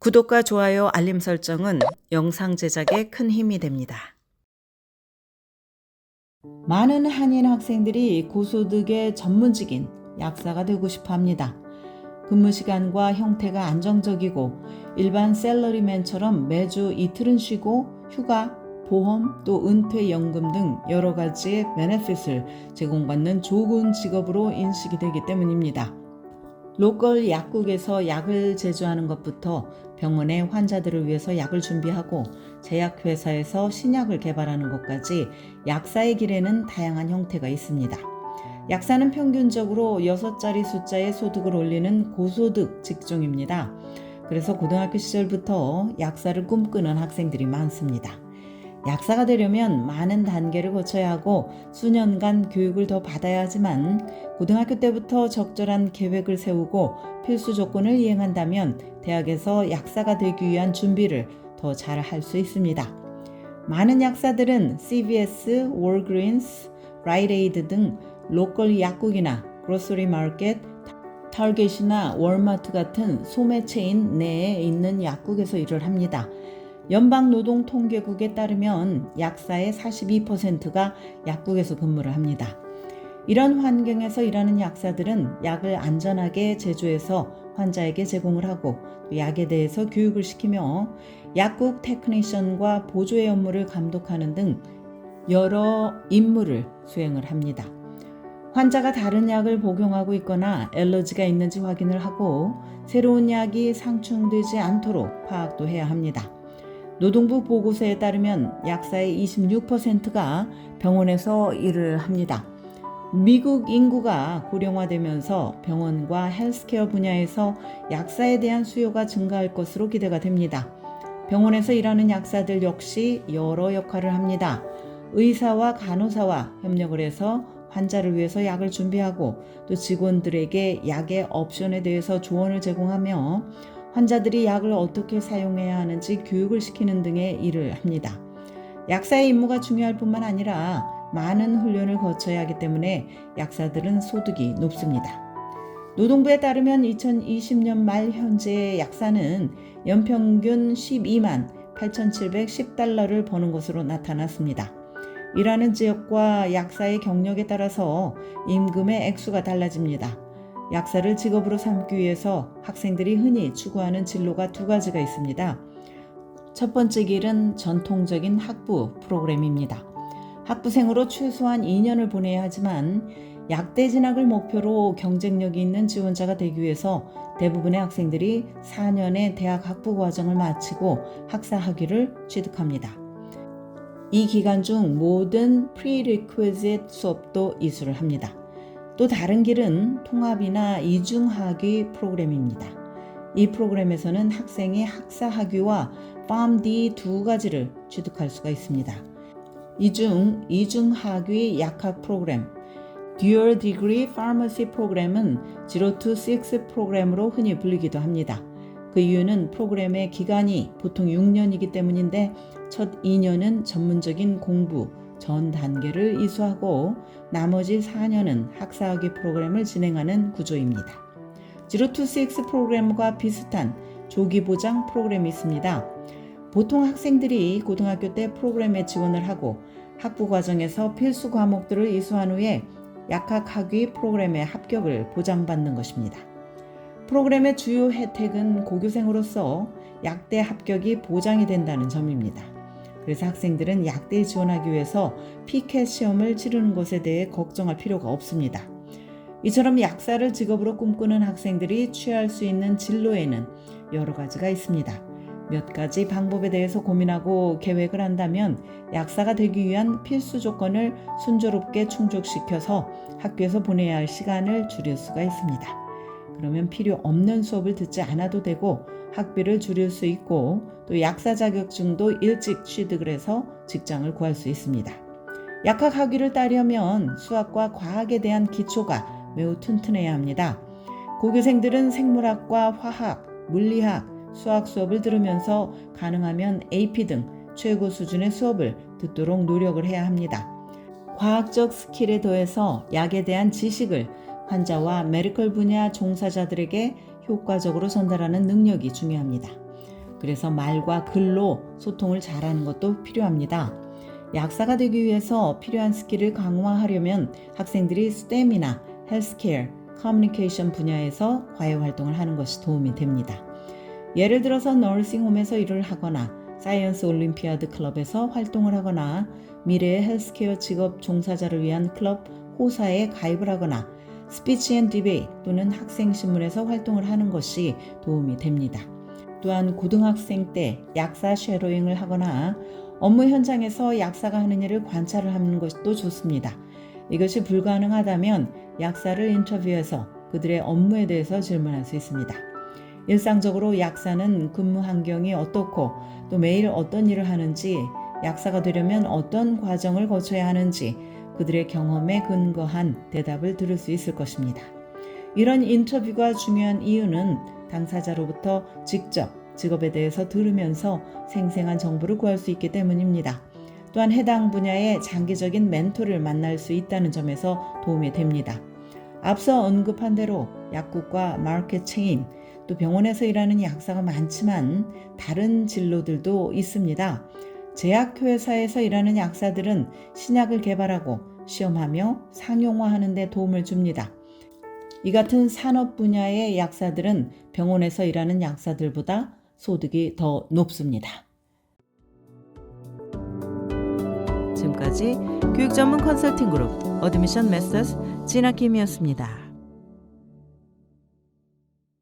구독과 좋아요, 알림 설정은 영상 제작에 큰 힘이 됩니다. 많은 한인 학생들이 고소득의 전문직인 약사가 되고 싶어 합니다. 근무 시간과 형태가 안정적이고 일반 샐러리맨처럼 매주 이틀은 쉬고 휴가, 보험, 또 은퇴연금 등 여러 가지의 베네핏을 제공받는 좋은 직업으로 인식이 되기 때문입니다. 로컬 약국에서 약을 제조하는 것부터 병원에 환자들을 위해서 약을 준비하고 제약회사에서 신약을 개발하는 것까지 약사의 길에는 다양한 형태가 있습니다. 약사는 평균적으로 6자리 숫자의 소득을 올리는 고소득 직종입니다. 그래서 고등학교 시절부터 약사를 꿈꾸는 학생들이 많습니다. 약사가 되려면 많은 단계를 거쳐야 하고 수년간 교육을 더 받아야 하지만 고등학교 때부터 적절한 계획을 세우고 필수 조건을 이행한다면 대학에서 약사가 되기 위한 준비를 더 잘 할 수 있습니다. 많은 약사들은 CVS, 월그린스, 라이트에이드 등 로컬 약국이나 그로서리 마켓, 타겟이나 월마트 같은 소매 체인 내에 있는 약국에서 일을 합니다. 연방노동통계국에 따르면 약사의 42%가 약국에서 근무를 합니다. 이런 환경에서 일하는 약사들은 약을 안전하게 제조해서 환자에게 제공을 하고 또 약에 대해서 교육을 시키며 약국 테크니션과 보조의 업무를 감독하는 등 여러 임무를 수행을 합니다. 환자가 다른 약을 복용하고 있거나 알러지가 있는지 확인을 하고 새로운 약이 상충되지 않도록 파악도 해야 합니다. 노동부 보고서에 따르면 약사의 26%가 병원에서 일을 합니다. 미국 인구가 고령화되면서 병원과 헬스케어 분야에서 약사에 대한 수요가 증가할 것으로 기대가 됩니다. 병원에서 일하는 약사들 역시 여러 역할을 합니다. 의사와 간호사와 협력을 해서 환자를 위해서 약을 준비하고 또 직원들에게 약의 옵션에 대해서 조언을 제공하며 환자들이 약을 어떻게 사용해야 하는지 교육을 시키는 등의 일을 합니다. 약사의 임무가 중요할 뿐만 아니라 많은 훈련을 거쳐야 하기 때문에 약사들은 소득이 높습니다. 노동부에 따르면 2020년 말 현재 약사는 연평균 12만 8,710달러를 버는 것으로 나타났습니다. 일하는 지역과 약사의 경력에 따라서 임금의 액수가 달라집니다. 약사를 직업으로 삼기 위해서 학생들이 흔히 추구하는 진로가 두 가지가 있습니다. 첫 번째 길은 전통적인 학부 프로그램입니다. 학부생으로 최소한 2년을 보내야 하지만 약대 진학을 목표로 경쟁력이 있는 지원자가 되기 위해서 대부분의 학생들이 4년의 대학 학부 과정을 마치고 학사 학위를 취득합니다. 이 기간 중 모든 prerequisite 수업도 이수를 합니다. 또 다른 길은 통합이나 이중학위 프로그램입니다. 이 프로그램에서는 학생이 학사 학위와 PharmD 두 가지를 취득할 수가 있습니다. 이중학위 약학 프로그램, Dual Degree Pharmacy 프로그램은 0 to 6 프로그램으로 흔히 불리기도 합니다. 그 이유는 프로그램의 기간이 보통 6년이기 때문인데 첫 2년은 전문적인 공부, 전 단계를 이수하고 나머지 4년은 학사학위 프로그램을 진행하는 구조입니다. 0 to 6 프로그램과 비슷한 조기 보장 프로그램이 있습니다. 보통 학생들이 고등학교 때 프로그램에 지원을 하고 학부 과정에서 필수 과목들을 이수한 후에 약학학위 프로그램의 합격을 보장받는 것입니다. 프로그램의 주요 혜택은 고교생으로서 약대 합격이 보장이 된다는 점입니다. 그래서 학생들은 약대에 지원하기 위해서 피켓 시험을 치르는 것에 대해 걱정할 필요가 없습니다. 이처럼 약사를 직업으로 꿈꾸는 학생들이 취할 수 있는 진로에는 여러 가지가 있습니다. 몇 가지 방법에 대해서 고민하고 계획을 한다면 약사가 되기 위한 필수 조건을 순조롭게 충족시켜서 학교에서 보내야 할 시간을 줄일 수가 있습니다. 그러면 필요 없는 수업을 듣지 않아도 되고 학비를 줄일 수 있고 또 약사 자격증도 일찍 취득을 해서 직장을 구할 수 있습니다. 약학 학위를 따려면 수학과 과학에 대한 기초가 매우 튼튼해야 합니다. 고교생들은 생물학과 화학, 물리학, 수학 수업을 들으면서 가능하면 AP 등 최고 수준의 수업을 듣도록 노력을 해야 합니다. 과학적 스킬에 더해서 약에 대한 지식을 환자와 메디컬 분야 종사자들에게 효과적으로 전달하는 능력이 중요합니다. 그래서 말과 글로 소통을 잘하는 것도 필요합니다. 약사가 되기 위해서 필요한 스킬을 강화하려면 학생들이 STEM이나 헬스케어, 커뮤니케이션 분야에서 과외 활동을 하는 것이 도움이 됩니다. 예를 들어서 너싱홈에서 일을 하거나 사이언스 올림피아드 클럽에서 활동을 하거나 미래의 헬스케어 직업 종사자를 위한 클럽 호사에 가입을 하거나 스피치 앤 디베이트 또는 학생신문에서 활동을 하는 것이 도움이 됩니다. 또한 고등학생 때 약사 쉐도잉을 하거나 업무 현장에서 약사가 하는 일을 관찰을 하는 것도 좋습니다. 이것이 불가능하다면 약사를 인터뷰해서 그들의 업무에 대해서 질문할 수 있습니다. 일상적으로 약사는 근무 환경이 어떻고 또 매일 어떤 일을 하는지, 약사가 되려면 어떤 과정을 거쳐야 하는지 그들의 경험에 근거한 대답을 들을 수 있을 것입니다. 이런 인터뷰가 중요한 이유는 당사자로부터 직접 직업에 대해서 들으면서 생생한 정보를 구할 수 있기 때문입니다. 또한 해당 분야의 장기적인 멘토를 만날 수 있다는 점에서 도움이 됩니다. 앞서 언급한 대로 약국과 마켓 체인, 또 병원에서 일하는 약사가 많지만 다른 진로들도 있습니다. 제약회사에서 일하는 약사들은 신약을 개발하고 시험하며 상용화하는 데 도움을 줍니다. 이 같은 산업 분야의 약사들은 병원에서 일하는 약사들보다 소득이 더 높습니다. 지금까지 교육 전문 컨설팅 그룹 어드미션 메서스 진아킴이었습니다.